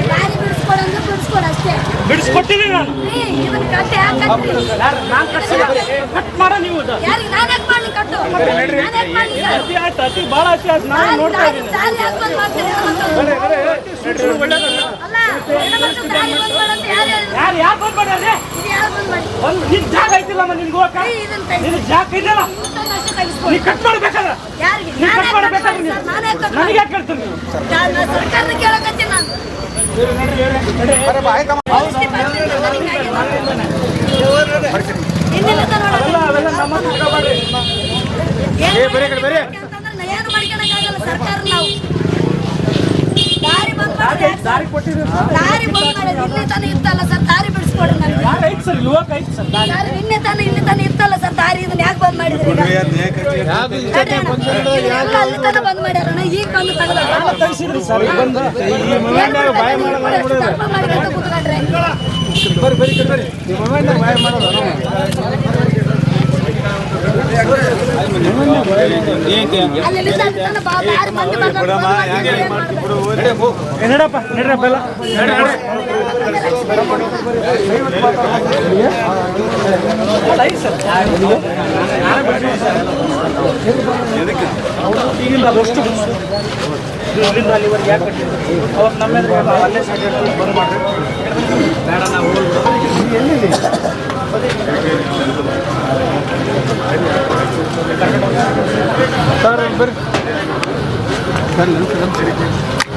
ದಾರಿ ಬಿಡಿಸ್ಕೊಡಂದ್ರೆ ಬಿಡಿಸ್ಕೊಡು ಅಷ್ಟೇ. ಬಿಡಿಸ್ಕೊಟ್ಟಿನಿ ನಾನು. ಇದನ್ನ ಕಟ್ಟೆ ಯಾಕೆ ನಾನು ಕಟ್ಸಿಲ್ಲ. ಕಟ್ ಮಾಡ ನೀವು ಯಾರಿಗೆ ನಾನು ಯಾಕೆ ಮಾಡಿ ಕಟ್ಟು ಅತಿ ಆಯ್ತು, ಅತಿ ಭಾಳ ಅತಿ ಆಯ್ತು. ನಾನು ನೋಡ್ತಾ ಇದ್ದೀನಿ. ದಾರಿ ಯಾಕೆ ಬಂದ್ ಮಾಡ್ತೀರಿ ಅಲ್ಲ ಯಾರು ಬಂದ್ ಮಾಡ್ಯಾರ? ನಿನ್ ಜಾಗ ಐತಿಲ್ಲಮ್ಮ ನಿನ್ಗೆ ಹೋಗಕ್ಕ. ನಿನ್ ಜಾಗ ಇದೆಯಲ್ಲ ನೀ ಕಟ್ ಮಾಡ್ಬೇಕಾದ್ರೆ ನೀ ಕಟ್ ಮಾಡ್ಬೇಕಾದ್ರೆ ನನಗೆ ಯಾಕೆ ಕೇಳ್ತೀನಿ ನೀವು? ಸರ್ಕಾರದ ಕೇಳಕತ್ತೀನಿ ನಾನು. ಅವೆಲ್ಲ ನಮ್ಮ ತಿಳ್ಕೊಬೇಡ್ರಿ. ಏನು ಮಾಡ್ಕೊಳಕ್ಕಾಗಲ್ಲ ಸರ್ಕಾರ. ನಾವು ದಾರಿ ಬಂದ್ ದಾರಿ ಕೊಟ್ಟಿದ್ದೀವಿ. ದಾರಿ ಬಂದ್ ಮಾಡಿದ್ರೆ ಇಲ್ಲಿ ತಾನೇ ಇತ್ತಲ್ಲ ಸರ್, ದಾರಿ ಬಿಡಿಸ್ಕೊಡಿ ನನಗೆ. ದಾರಿ ಐತೆ ಸರ್, ಯುವಕ ಐತೆ ಸರ್ ದಾರಿ. ಇಲ್ಲಿ ತಾನೇ ಇತ್ತಲ್ಲ ಸರ್ ದಾರಿ, ಇದನ್ನ ಯಾಕೆ ಬಂದ್ ಮಾಡಿದ್ರಿ? ಅಲ್ಲಿ ತನಕ ಬಂದ್ ಮಾಡ್ಯಾರಣ, ಈಗ ಬಂದು ತೆಗಿಸಿದ್ರಿ ಸರ್. ಈಗ ಬಂದು ಈ ಮೊಬೈಲ್ನಾಗ ಬಾಯ್ ಮಾಡೋದು ಬಾಯ್ ಮಾಡೋದು ನಡಪ್ಪ ನಡ್ರಪ್ಪ ಎಲ್ಲ ಈಗಿಲ್ಲ ಅದಷ್ಟು ಇಲ್ಲಿಂದ ಅಲ್ಲಿವರೆಗೆ ಯಾಕೆ ಕಟ್ಟಿದ್ವಿ? ಅವಾಗ ನಮ್ಮ ಅಲ್ಲೇ ಸಾಧ್ಯ ಬಂದ್ ಮಾಡ್ರಿ ಬೇಡ ನಾವು ಎಲ್ಲಿದೆ ಸರ್ ಬರ್ರಿ